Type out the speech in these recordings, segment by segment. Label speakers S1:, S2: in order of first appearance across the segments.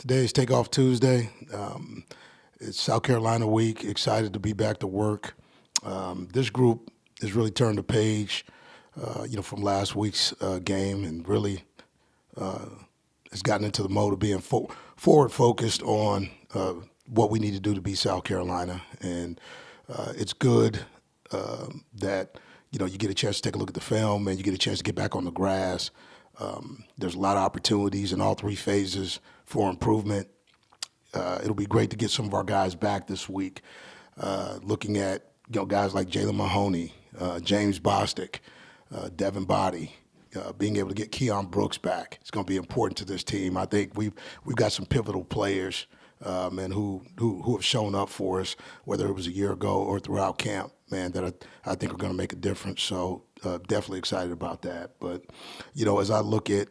S1: Today is Takeoff Tuesday. It's South Carolina week. Excited to be back to work. This group has really turned the page, from last week's game, and really has gotten into the mode of being forward focused on what we need to do to beat South Carolina. And it's good that you get a chance to take a look at the film and you get a chance to get back on the grass. There's a lot of opportunities in all three phases for improvement. It'll be great to get some of our guys back this week. Looking at guys like Jalen Mahoney, James Bostick, Devin Body, being able to get Keon Brooks back. It's going to be important to this team. I think we've got some pivotal players and who have shown up for us, whether it was a year ago or throughout camp, man, that I think are going to make a difference. So definitely excited about that. But, as I look at,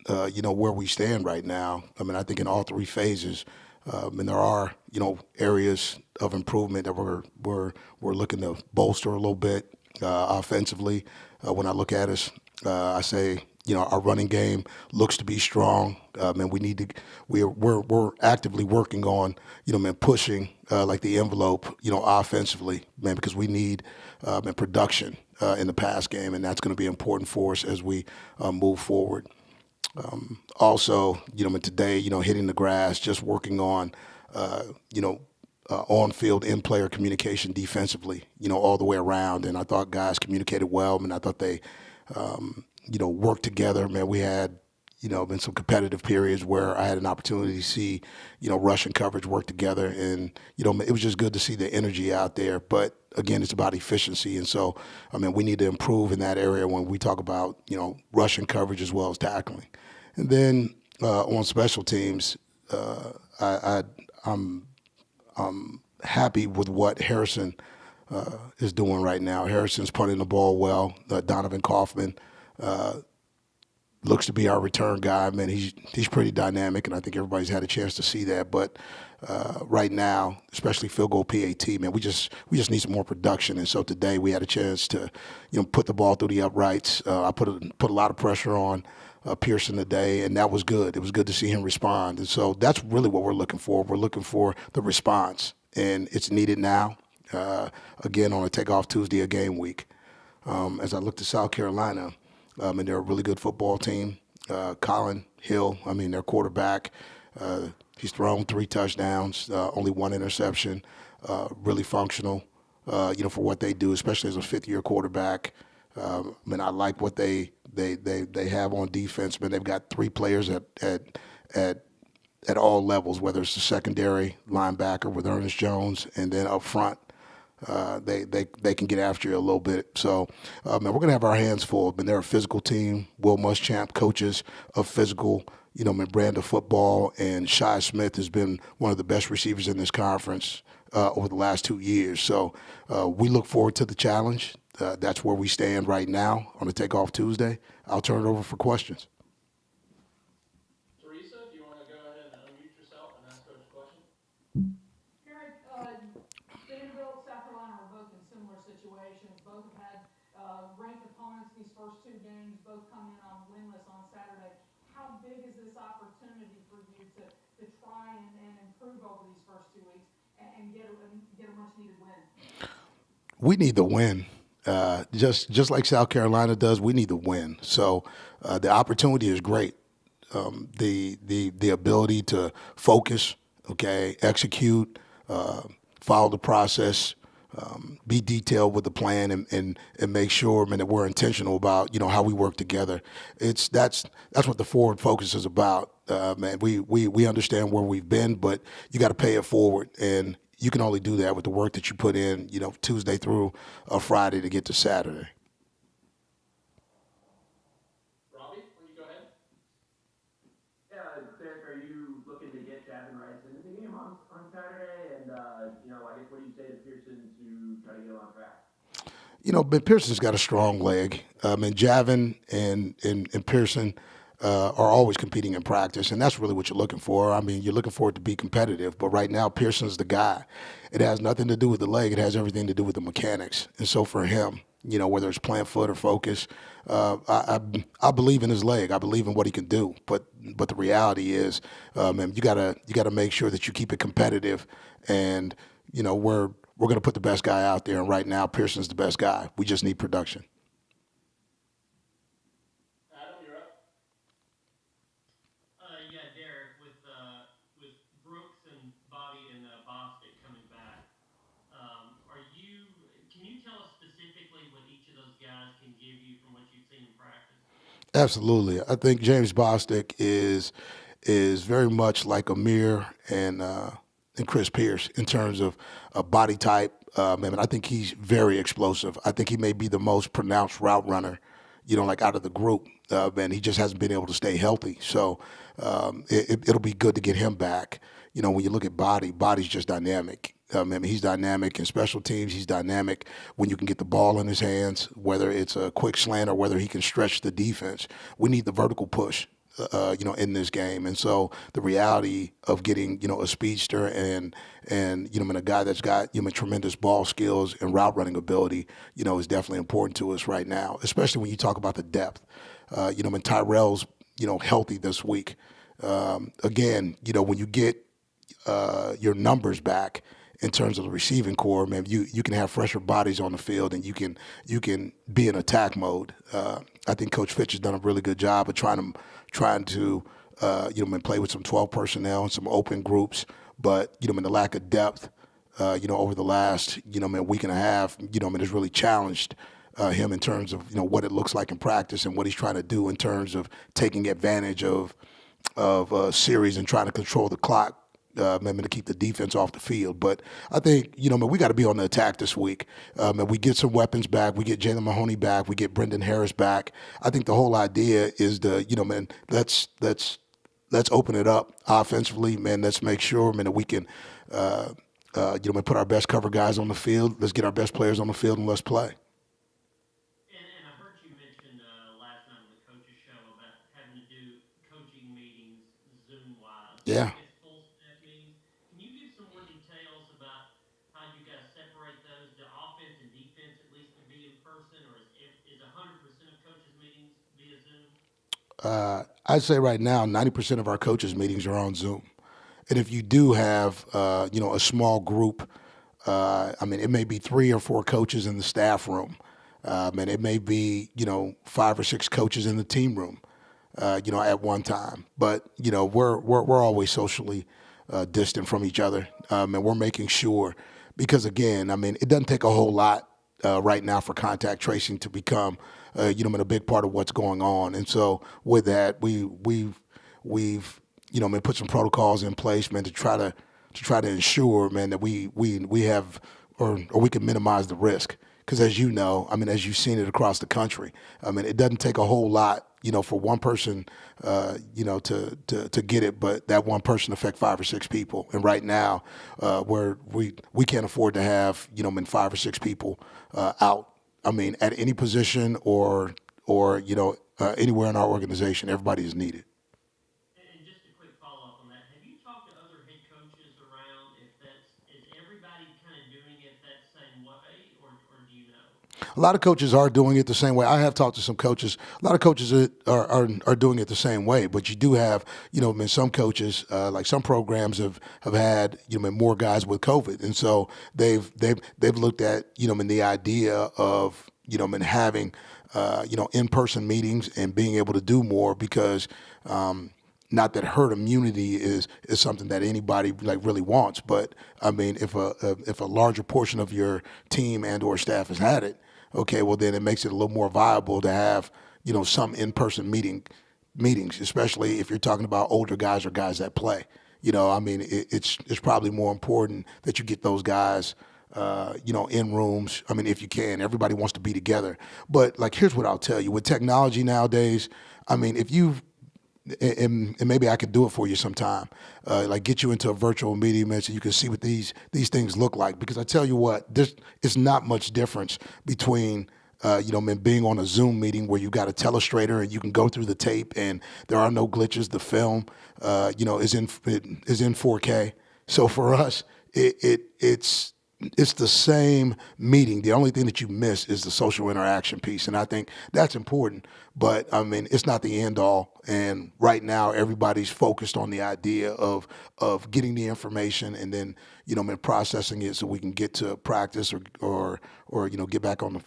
S1: where we stand right now, I think in all three phases, and there are, areas of improvement that we're looking to bolster a little bit offensively. When I look at us, I say, our running game looks to be strong, and we're actively working on, pushing like the envelope, offensively, man, because we need production in the pass game, and that's going to be important for us as we move forward. Also, today, hitting the grass, just working on, on-field, in-player communication defensively, all the way around. And I thought guys communicated well. I thought they, worked together. Man, we had, been some competitive periods where I had an opportunity to see, rush and coverage work together. And, it was just good to see the energy out there. But, again, it's about efficiency. And so, we need to improve in that area when we talk about, rush and coverage as well as tackling. And then on special teams, I'm happy with what Harrison is doing right now. Harrison's punting the ball well. Donovan Kaufman looks to be our return guy. Man, he's pretty dynamic, and I think everybody's had a chance to see that. But right now, especially field goal PAT, man, we just need some more production. And so today we had a chance to, put the ball through the uprights. I put a lot of pressure on Pearson today, and that was good. It was good to see him respond. And so that's really what we're looking for. We're looking for the response, and it's needed now, again, on a Takeoff Tuesday, a game week. As I look to South Carolina, and they're a really good football team. Colin Hill, their quarterback, he's thrown 3 touchdowns, only 1 interception, really functional, for what they do, especially as a fifth-year quarterback. I like what they have on defense. Man, they've got 3 players at all levels, whether it's the secondary linebacker with Ernest Jones, and then up front, they can get after you a little bit. So, we're going to have our hands full. They're a physical team. Will Muschamp coaches a physical, brand of football, and Shi Smith has been one of the best receivers in this conference over the last 2 years. So we look forward to the challenge. That's where we stand right now on the Takeoff Tuesday. I'll turn it over for questions.
S2: Teresa, if you want to go ahead and unmute yourself and ask Coach a question.
S3: Eric, Vanderbilt, South Carolina are both in similar situations. Both have had ranked opponents these first 2 games, both come in on winless on Saturday. How big is this opportunity for you to try and improve over these first 2 weeks and get a much-needed win?
S1: We need the win. Just like South Carolina does, we need to win. So the opportunity is great. The ability to focus, execute, follow the process, be detailed with the plan, and make sure, man, that we're intentional about how we work together. That's what the forward focus is about. Man, we understand where we've been, but you got to pay it forward, and you can only do that with the work that you put in, Tuesday through Friday to get to Saturday.
S2: Robbie, will you go ahead?
S4: Yeah, Derek, are you looking to get Javon into the game on Saturday? And, I guess what do you say to Pearson to try to get him on track?
S1: Ben Pearson's got a strong leg. And Javon and Pearson, are always competing in practice, and that's really what you're looking for. I mean, you're looking for it to be competitive, but right now Pearson's the guy. It has nothing to do with the leg; it has everything to do with the mechanics. And so for him, whether it's plant foot or focus, I believe in his leg. I believe in what he can do. But the reality is, man, you gotta make sure that you keep it competitive, and we're gonna put the best guy out there. And right now, Pearson's the best guy. We just need production.
S2: Adam, you're up.
S5: Yeah, Derek, with Brooks and Bobby and Bostick coming back, can you tell us specifically what each of those guys can give you from what you've seen in practice?
S1: Absolutely. I think James Bostick is very much like Amir and Chris Pierce in terms of body type. And I think he's very explosive. I think he may be the most pronounced route runner, like out of the group. And he just hasn't been able to stay healthy. So it'll be good to get him back. When you look at body's just dynamic. He's dynamic in special teams. He's dynamic when you can get the ball in his hands, whether it's a quick slant or whether he can stretch the defense. We need the vertical push, in this game. And so the reality of getting, a speedster and a guy that's got, tremendous ball skills and route running ability, is definitely important to us right now, especially when you talk about the depth. When Tyrell's, healthy this week. Again, when you get your numbers back in terms of the receiving core, man, you can have fresher bodies on the field and you can be in attack mode. I think Coach Fitch has done a really good job of trying to play with some 12 personnel and some open groups, but in the lack of depth, over the last week and a half, has really challenged him in terms of what it looks like in practice and what he's trying to do in terms of taking advantage of series and trying to control the clock. To keep the defense off the field. But I think, we got to be on the attack this week. And we get some weapons back. We get Jalen Mahoney back. We get Brendan Harris back. I think the whole idea is let's open it up offensively, man. Let's make sure, man, that we can, put our best cover guys on the field. Let's get our best players on the field and let's play.
S5: And I heard you mention last night on the coaches show about having to do coaching meetings Zoom-wise.
S1: Yeah. I'd say right now, 90% of our coaches' meetings are on Zoom. And if you do have, a small group, it may be 3 or 4 coaches in the staff room. And it may be, 5 or 6 coaches in the team room, at one time. But, we're always socially distant from each other. And we're making sure, because again, it doesn't take a whole lot right now for contact tracing to become, a big part of what's going on. And so with that, we've put some protocols in place, man, to try to ensure, man, that we have or we can minimize the risk. Because as you know, as you've seen it across the country, it doesn't take a whole lot, for one person, to get it, but that one person affect 5 or 6 people. And right now, we can't afford to have, 5 or 6 people out. At any position or anywhere in our organization, everybody is needed.
S5: And just a quick follow-up on that. Have you talked to other head coaches around is everybody kind of doing it that same way, or do you know?
S1: A lot of coaches are doing it the same way. I have talked to some coaches. A lot of coaches are doing it the same way, but you do have, some coaches, like some programs have had, more guys with COVID. And so they've looked at, in the idea of, in having, in-person meetings and being able to do more because, not that herd immunity is something that anybody really wants, but if a larger portion of your team and or staff has had it, okay, well then it makes it a little more viable to have some in-person meetings, especially if you're talking about older guys or guys that play. It's probably more important that you get those guys in rooms. If you can, everybody wants to be together. But here's what I'll tell you: with technology nowadays, if you've and maybe I could do it for you sometime, get you into a virtual meeting, man, so you can see what these things look like. Because I tell you what, it's not much difference between man, being on a Zoom meeting where you got a telestrator and you can go through the tape and there are no glitches. The film, is in 4K. So for us, it's the same meeting. The only thing that you miss is the social interaction piece, and I think that's important. But I mean, it's not the end all. And right now, everybody's focused on the idea of getting the information and then man, processing it so we can get to practice or get back on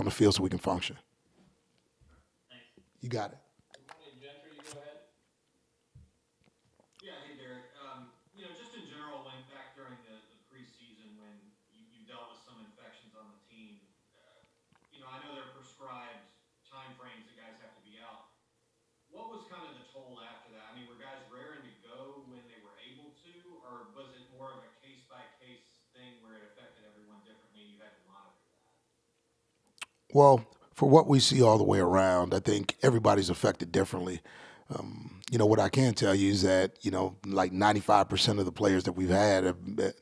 S1: the field so we can function.
S5: Thanks.
S1: You got it.
S2: Good morning, Gentry, you go ahead.
S6: Yeah, hey Derek. Just in general, when back during the preseason when you dealt with some infections on the team, I know there are prescribed time frames that guys have to be out. What was kind of the toll after that? I mean, were guys raring to go when they were able to, or was it more of a case-by-case thing where it affected everyone differently and you had to monitor that?
S1: Well, for what we see all the way around, I think everybody's affected differently. What I can tell you is that like 95% of the players that we've had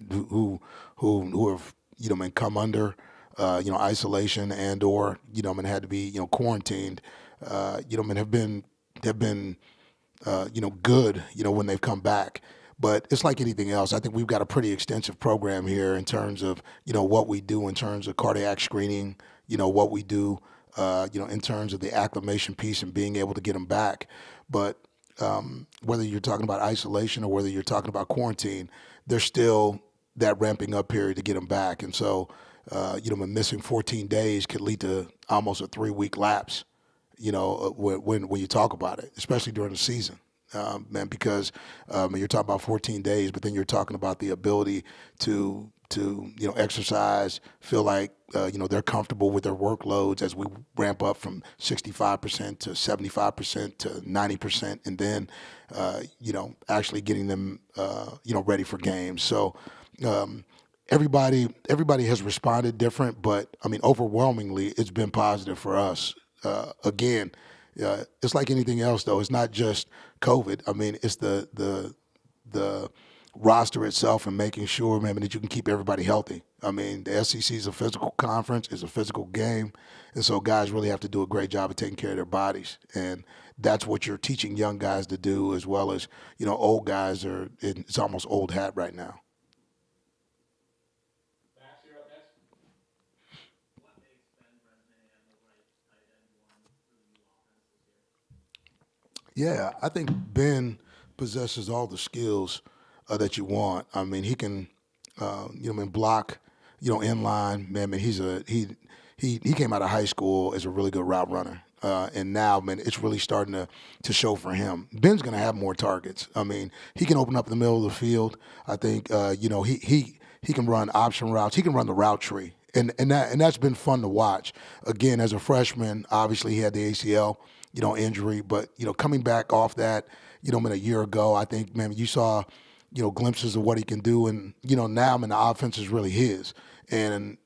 S1: who have man, come under isolation and or man, had to be quarantined. Man, have been good when they've come back. But it's like anything else. I think we've got a pretty extensive program here in terms of what we do in terms of cardiac screening. What we do in terms of the acclimation piece and being able to get them back. But whether you're talking about isolation or whether you're talking about quarantine, there's still that ramping up period to get them back. And so, missing 14 days could lead to almost a 3-week lapse, when you talk about it, especially during the season. Man, because you're talking about 14 days, but then you're talking about the ability to exercise, feel like they're comfortable with their workloads as we ramp up from 65% to 75% to 90%, and then actually getting them ready for games. So everybody has responded different, but I mean overwhelmingly it's been positive for us. Again, it's like anything else though. It's not just COVID. I mean, it's the roster itself and making sure, man, that you can keep everybody healthy. I mean, the SEC is a physical conference, it's a physical game, and so guys really have to do a great job of taking care of their bodies, and that's what you're teaching young guys to do, as well as old guys it's almost old hat right now.
S2: Max, you're up next.
S5: What makes Ben's resume and the right tight end one for the new offense this year?
S1: Yeah, I think Ben possesses all the skills that you want. I mean, he can, block, in line. Man, he came out of high school as a really good route runner, and now, man, it's really starting to show for him. Ben's going to have more targets. I mean, he can open up the middle of the field. I think, he can run option routes. He can run the route tree. And that's been fun to watch. Again, as a freshman, obviously he had the ACL, injury, but coming back off that, a year ago, I think, man, you saw, glimpses of what he can do, and now, man, the offense is really his, and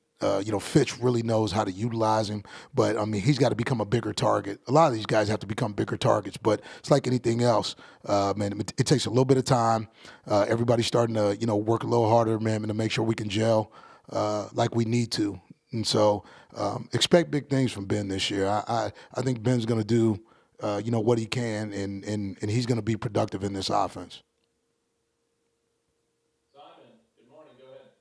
S1: Fitch really knows how to utilize him. But I mean, he's got to become a bigger target. A lot of these guys have to become bigger targets, but it's like anything else, man. It takes a little bit of time. Everybody's starting to work a little harder, man, to make sure we can gel like we need to. And so expect big things from Ben this year. I think Ben's going to do what he can, and he's going to be productive in this offense.
S2: Simon, good morning, go ahead.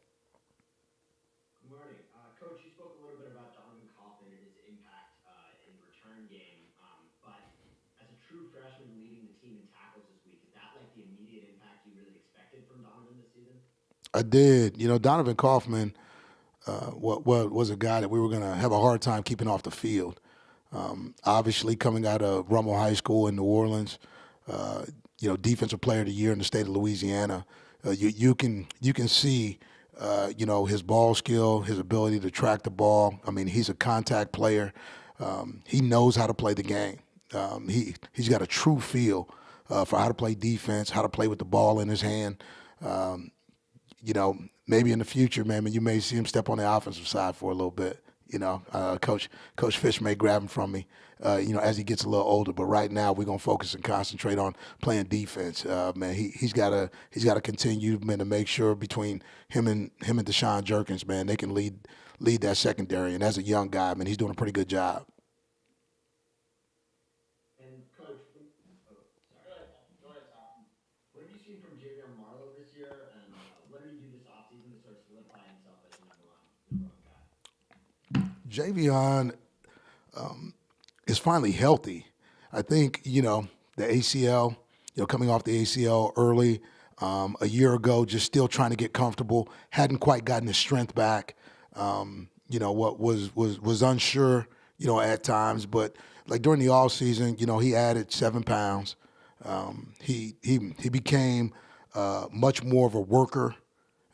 S7: Good morning. Coach, you spoke a little bit about Donovan Kaufman and his impact in the return game, but as a true freshman leading the team in tackles this week, is that like the immediate impact you really expected from Donovan this season?
S1: I did. Donovan Kaufman was a guy that we were going to have a hard time keeping off the field. Obviously, coming out of Rummel High School in New Orleans, Defensive Player of the Year in the state of Louisiana, you can see, his ball skill, his ability to track the ball. I mean, he's a contact player. He knows how to play the game. He's got a true feel for how to play defense, how to play with the ball in his hand. Maybe in the future, man, you may see him step on the offensive side for a little bit. Coach Fish may grab him from me, as he gets a little older. But right now, we're gonna focus and concentrate on playing defense. Man, he's gotta continue, man, to make sure between him and Deshaun Jerkins, man, they can lead lead that secondary. And as a young guy, man, he's doing a pretty good job.
S7: And coach, oh, sorry.
S2: Go ahead, Tom.
S7: What have you seen from Javion Marlowe this year, and what did he do this offseason to sort of solidify himself as the number one guy?
S1: Javion is finally healthy. I think, the ACL, coming off the ACL early, a year ago, just still trying to get comfortable, hadn't quite gotten his strength back. What was unsure, at times, but like during the off season, he added 7 pounds. He became much more of a worker.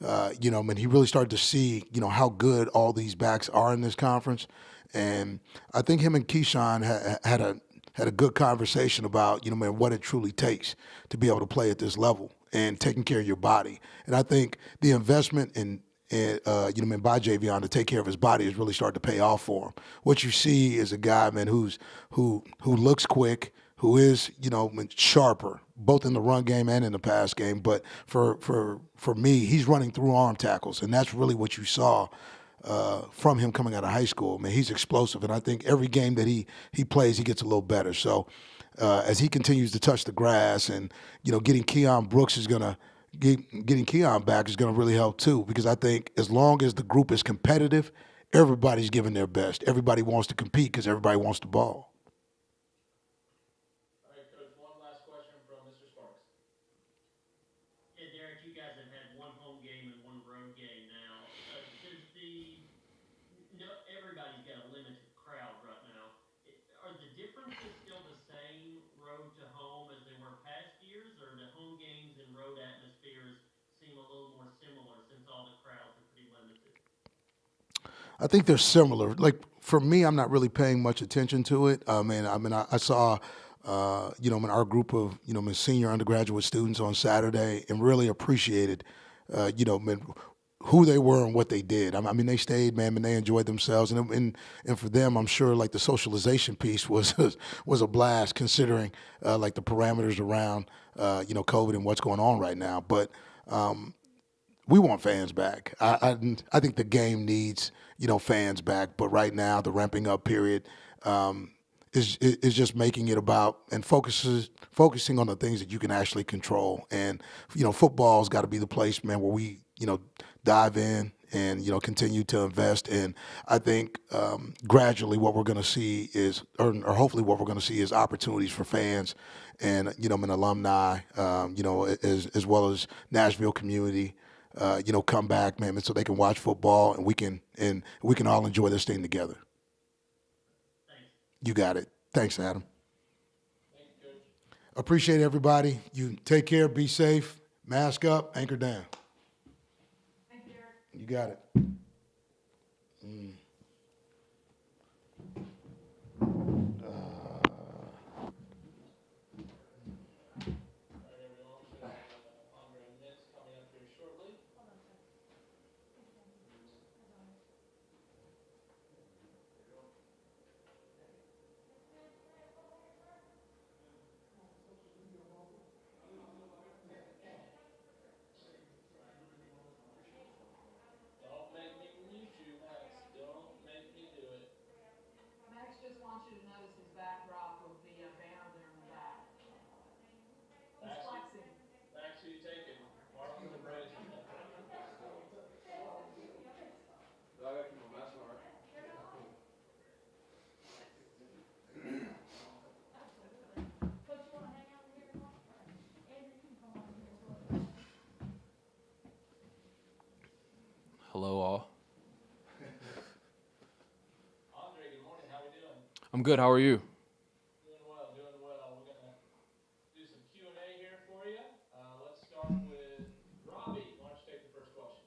S1: And he really started to see, how good all these backs are in this conference. And I think him and Keyshawn had a good conversation about, man, what it truly takes to be able to play at this level and taking care of your body. And I think the investment in by Javion to take care of his body has really started to pay off for him. What you see is a guy, man, who looks quick, who is, sharper, both in the run game and in the pass game. But for me, he's running through arm tackles, and that's really what you saw from him coming out of high school. Man, he's explosive, and I think every game that he plays, he gets a little better. So as he continues to touch the grass, and getting Keon Brooks is gonna getting Keon back is gonna really help too, because I think as long as the group is competitive, everybody's giving their best. Everybody wants to compete because everybody wants the ball.
S2: All right, Coach, one last question from Mr. Sparks.
S5: Yeah, Derek, you guys have had one home game and one road game now. Everybody's got a limited crowd right now. Are the differences still the same road to home as they were past years, or the home games and road atmospheres seem a little more similar since all the crowds are pretty limited?
S1: I think they're similar. Like for me, I'm not really paying much attention to it. I saw, our group of, senior undergraduate students on Saturday, and really appreciated, who they were and what they did. I mean, they stayed, man, and they enjoyed themselves. And for them, I'm sure like the socialization piece was was a blast, considering like the parameters around, COVID and what's going on right now. But we want fans back. I think the game needs, fans back. But right now, the ramping up period is just making it about and focusing on the things that you can actually control. And football's got to be the place, man, where we dive in and continue to invest. And I think gradually what we're going to see is, or hopefully what we're going to see is opportunities for fans and an alumni, as well as Nashville community. Come back, man, so they can watch football and we can all enjoy this thing together.
S5: Thanks.
S1: You got it. Thanks, Adam.
S2: Thank you, Coach.
S1: Appreciate everybody. You take care, be safe, mask up, anchor down.
S3: Thank you, Derek.
S1: You got it.
S2: All right, everyone, we should have Andre Mitz coming up here shortly. Don't make me mute you, Max. Don't make me do it.
S3: Max just wants you to notice his backdrop with the banner there in the back. He's
S2: Max,
S3: flexing.
S2: Max, who you taking? Mark or the Braves or something? I got you my mask on, right?
S3: Coach, you want to hang out here tomorrow? Andrew, you can come on here as well.
S8: Hello, all.
S2: Andre, good morning. How we doing?
S8: I'm good. How are you?
S2: Doing well, doing well. We're gonna do some Q&A here for you. Let's start with Robbie. Why don't you take the first question?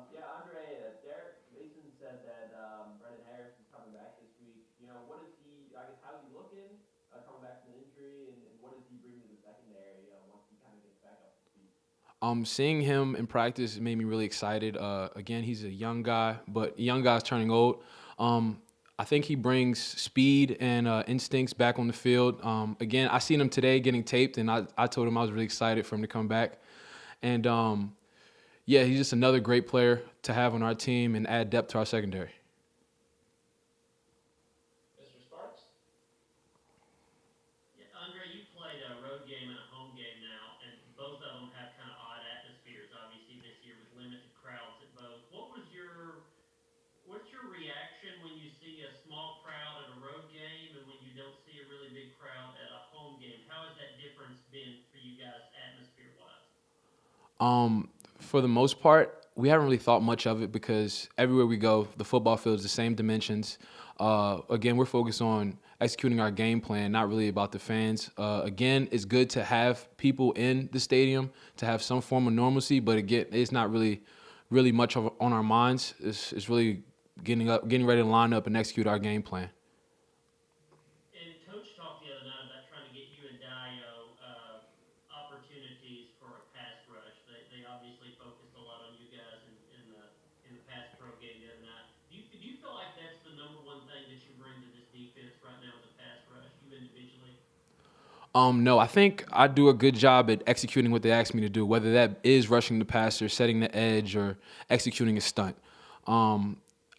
S4: Yeah, Andre, Derek Mason said that Brendan Harris is coming back this week. What is he, I guess, how's he looking coming back from the injury, and what does he bring to the secondary once he kind of gets back up to speed?
S8: Seeing him in practice made me really excited. Again, he's a young guy, but young guys turning old. I think he brings speed and instincts back on the field. Again, I seen him today getting taped, and I told him I was really excited for him to come back. And, Yeah, he's just another great player to have on our team and add depth to our secondary.
S2: Mr. Sparks?
S5: Yeah, Andre, you played a road game and a home game now, and both of them have kind of odd atmospheres. Obviously, this year with limited crowds at both. What's your reaction when you see a small crowd at a road game and when you don't see a really big crowd at a home game? How has that difference been for you guys atmosphere wise?
S8: For the most part, we haven't really thought much of it because everywhere we go, the football field is the same dimensions. Again, we're focused on executing our game plan, not really about the fans. Again, it's good to have people in the stadium to have some form of normalcy, but again, it's not really much on our minds. It's really getting ready to line up and execute our game plan.
S5: And Coach talked the other night about trying to get you and Dio opportunities for a pass rush. They obviously focused a lot on you guys in the pass pro game the other night. Do you feel like that's the number one thing that you bring to this defense right now is a pass rush, you individually?
S8: No, I think I do a good job at executing what they ask me to do, whether that is rushing the passer, setting the edge, or executing a stunt.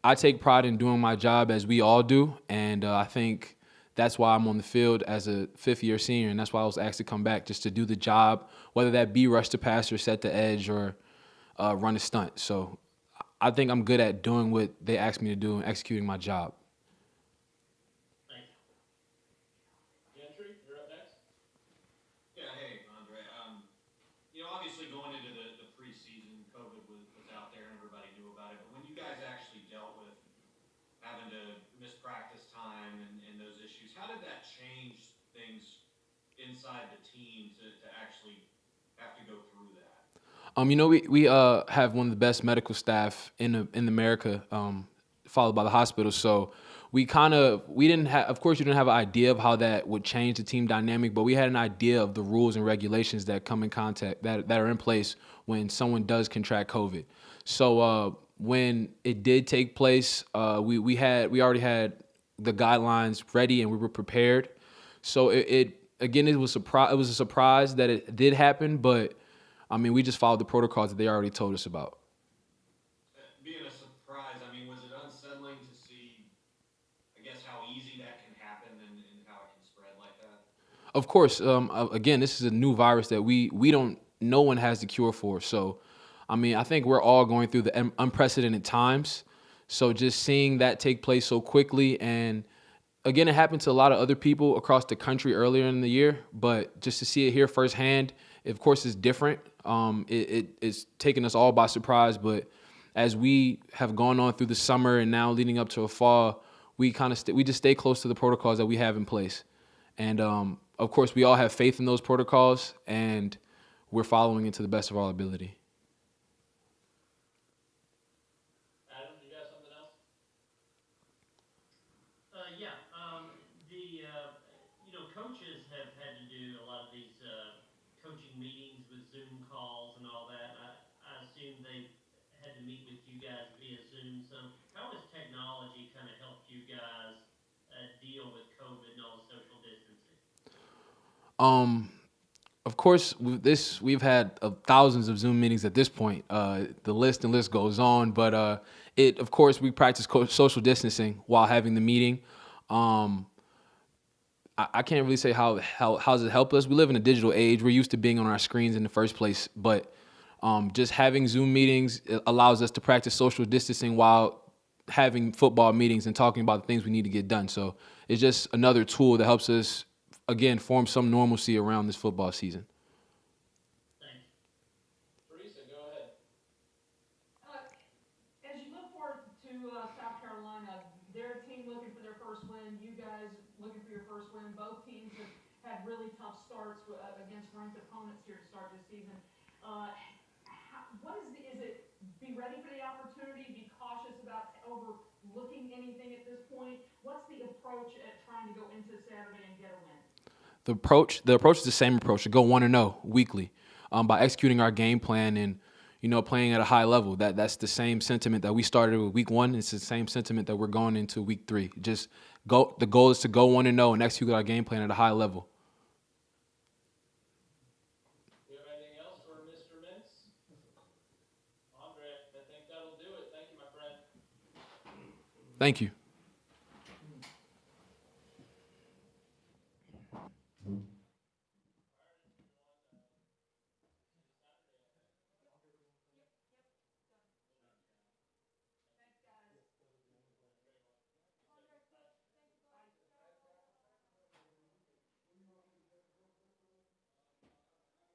S8: I take pride in doing my job as we all do, and I think that's why I'm on the field as a fifth-year senior, and that's why I was asked to come back just to do the job, whether that be rush the passer, set the edge, or run a stunt. So I think I'm good at doing what they ask me to do and executing my job.
S5: Thank you.
S2: Gentry, you're up next.
S6: Yeah, hey, Andre. Obviously going into the preseason, COVID was out there and everybody knew about it. But when you guys actually dealt with having to miss practice time and those issues, how did that change things inside the team to actually have to go through that?
S8: We have one of the best medical staff in America, followed by the hospital. So we didn't have, of course, you didn't have an idea of how that would change the team dynamic, but we had an idea of the rules and regulations that come in contact that are in place when someone does contract COVID. So when it did take place, we already had the guidelines ready and we were prepared. So it was a surprise that it did happen, but I mean, we just followed the protocols that they already told us about.
S6: Being a surprise, I mean, was it unsettling to see, I guess, how easy that can happen and how it can spread like that?
S8: Of course, again, this is a new virus that no one has the cure for. So, I mean, I think we're all going through the unprecedented times. So just seeing that take place so quickly, and again, it happened to a lot of other people across the country earlier in the year, but just to see it here firsthand, of course, it's different. It's taken us all by surprise, but as we have gone on through the summer and now leading up to a fall, we we just stay close to the protocols that we have in place. And of course, we all have faith in those protocols, and we're following it to the best of our ability.
S2: Adam, you got something else?
S5: Yeah. Coaches have had to do a lot of these coaching meetings with Zoom calls and all that. I assume they had to meet with you guys via Zoom. So how has technology kind of helped you guys deal with COVID and all the social distancing?
S8: Of course, we've had thousands of Zoom meetings at this point. The list goes on, but of course we practice social distancing while having the meeting. I can't really say how does it help us. We live in a digital age. We're used to being on our screens in the first place, but just having Zoom meetings allows us to practice social distancing while having football meetings and talking about the things we need to get done. So it's just another tool that helps us, again, form some normalcy around this football season.
S5: Thanks.
S2: Teresa, go ahead.
S3: As you look forward to South Carolina, their team looking for their first win, you guys looking for your first win. Both teams have had really tough starts against ranked opponents here to start this season. Is it be ready for the opportunity, be cautious about overlooking anything at this point? What's the approach at trying to go into Saturday and get a win?
S8: The approach is the same approach, to go 1-0 weekly, by executing our game plan and playing at a high level. That's the same sentiment that we started with week 1. It's the same sentiment that we're going into week 3. Just go. The goal is to go 1-0 and execute our game plan at a high level.
S2: Do you have anything else for Mr. Mintz?
S8: Thank you.